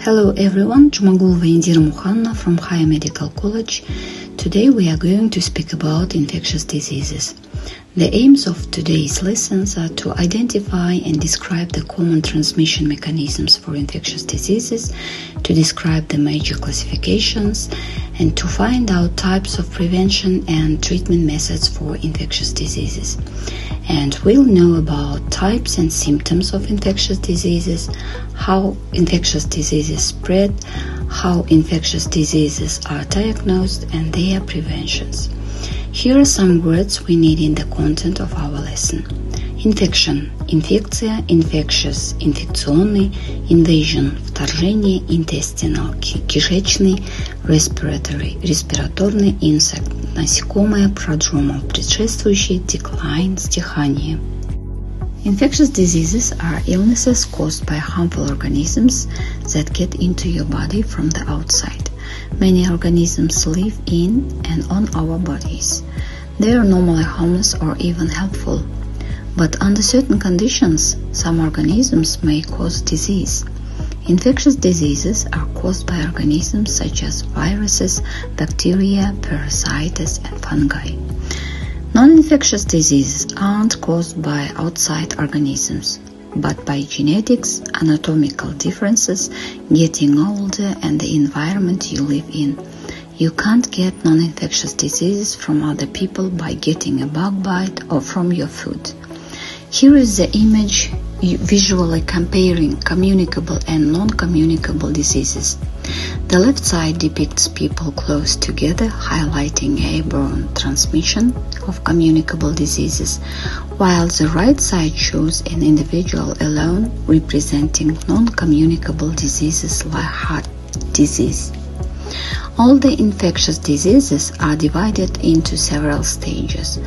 Hello everyone, Джумагулова И.И. from Higher Medical College. Today we are going to speak about infectious diseases. The aims of today's lessons are to identify and describe the common transmission mechanisms for infectious diseases, to describe the major classifications, and to find out types of prevention and treatment methods for infectious diseases. And we'll know about types and symptoms of infectious diseases, how infectious diseases spread, how infectious diseases are diagnosed, and their preventions. Here are some words we need in the content of our lesson. Infection, инфекция, infectious, инфекционный, invasion, вторжение, intestinal, кишечный, respiratory, респираторный, insect, насекомое, prodromal, предшествующий, decline, стихание. Infectious diseases are illnesses caused by harmful organisms that get into your body from the outside. Many organisms live in and on our bodies. They are normally harmless or even helpful. But under certain conditions, some organisms may cause disease. Infectious diseases are caused by organisms such as viruses, bacteria, parasites, and fungi. Non-infectious diseases aren't caused by outside organisms, but by genetics, anatomical differences, getting older, and the environment you live in. You can't get non-infectious diseases from other people by getting a bug bite or from your food. Here is the image visually comparing communicable and non-communicable diseases. The left side depicts people close together, highlighting airborne transmission of communicable diseases, while the right side shows an individual alone, representing non-communicable diseases like heart disease. All the infectious diseases are divided into several stages.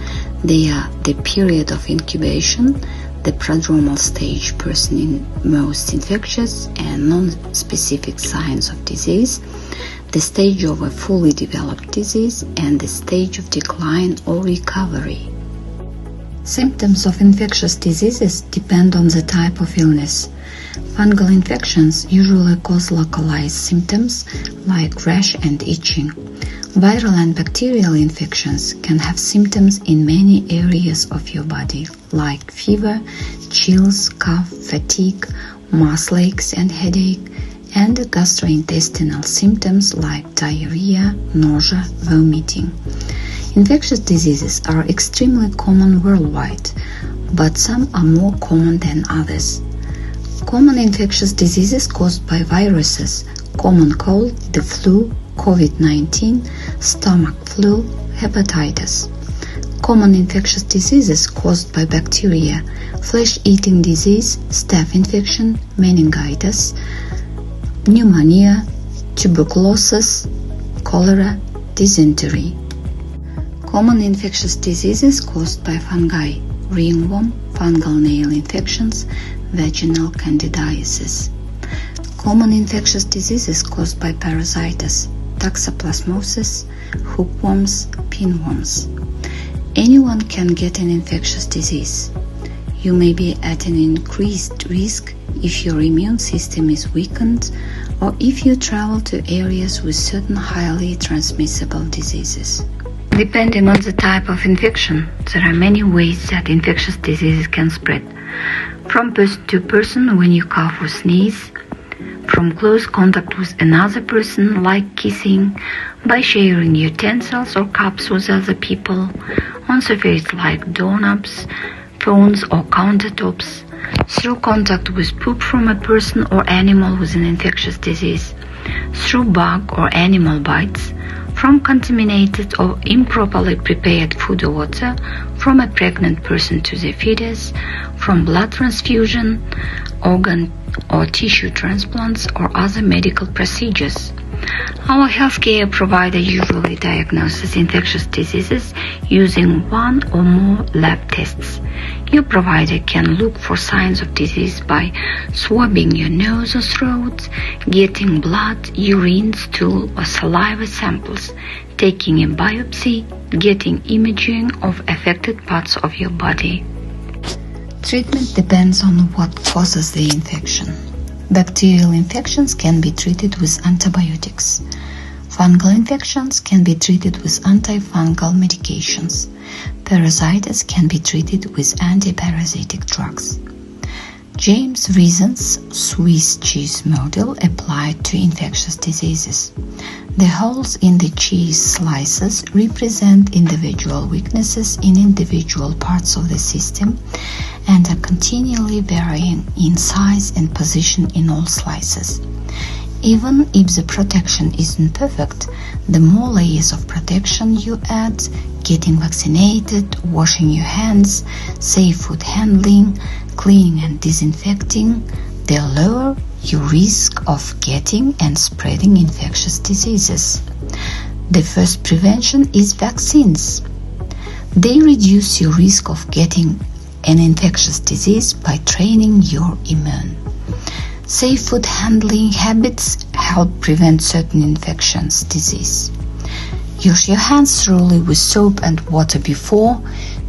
They are the period of incubation, the prodromal stage, person in most infectious and non-specific signs of disease, the stage of a fully developed disease, and the stage of decline or recovery. Symptoms of infectious diseases depend on the type of illness. Fungal infections usually cause localized symptoms like rash and itching. Viral and bacterial infections can have symptoms in many areas of your body, like fever, chills, cough, fatigue, muscle aches and headache, and gastrointestinal symptoms like diarrhea, nausea, vomiting. Infectious diseases are extremely common worldwide, but some are more common than others. Common infectious diseases caused by viruses: common cold, the flu, COVID-19, stomach flu, hepatitis. Common infectious diseases caused by bacteria: flesh-eating disease, staph infection, meningitis, pneumonia, tuberculosis, cholera, dysentery. Common infectious diseases caused by fungi: ringworm, fungal nail infections, vaginal candidiasis. Common infectious diseases caused by parasites: toxoplasmosis, hookworms, pinworms. Anyone can get an infectious disease. You may be at an increased risk if your immune system is weakened or if you travel to areas with certain highly transmissible diseases. Depending on the type of infection, there are many ways that infectious diseases can spread. From person to person when you cough or sneeze, from close contact with another person like kissing, by sharing utensils or cups with other people, on surfaces like doorknobs, phones or countertops, through contact with poop from a person or animal with an infectious disease, through bug or animal bites, from contaminated or improperly prepared food or water, from a pregnant person to the fetus, from blood transfusion, organ or tissue transplants, or other medical procedures. Our healthcare provider usually diagnoses infectious diseases using one or more lab tests. Your provider can look for signs of disease by swabbing your nose or throat, getting blood, urine, stool, or saliva samples, taking a biopsy, getting imaging of affected parts of your body. Treatment depends on what causes the infection. Bacterial infections can be treated with antibiotics. Fungal infections can be treated with antifungal medications. Parasites can be treated with antiparasitic drugs. James Reason's Swiss cheese model applied to infectious diseases. The holes in the cheese slices represent individual weaknesses in individual parts of the system and are continually varying in size and position in all slices. Even if the protection isn't perfect, the more layers of protection you add, getting vaccinated, washing your hands, safe food handling, cleaning and disinfecting, the lower your risk of getting and spreading infectious diseases. The first prevention is vaccines. They reduce your risk of getting an infectious disease by training your immune. Safe food handling habits help prevent certain infectious disease. Use your hands thoroughly with soap and water before,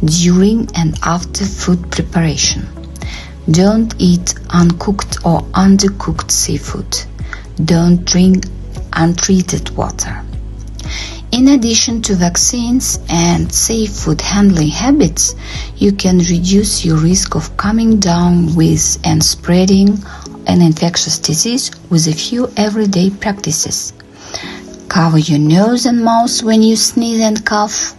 during and after food preparation. Don't eat uncooked or undercooked seafood. Don't drink untreated water. In addition to vaccines and safe food handling habits, you can reduce your risk of coming down with and spreading an infectious disease with a few everyday practices. Cover your nose and mouth when you sneeze and cough.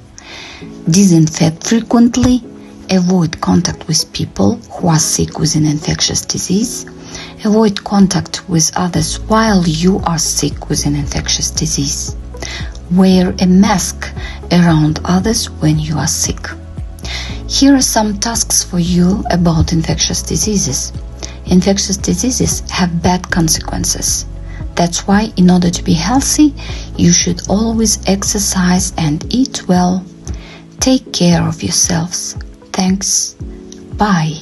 Disinfect frequently. Avoid contact with people who are sick with an infectious disease. Avoid contact with others while you are sick with an infectious disease. Wear a mask around others when you are sick. Here are some tasks for you about infectious diseases. Infectious diseases have bad consequences. That's why, in order to be healthy, you should always exercise and eat well. Take care of yourselves. Thanks. Bye.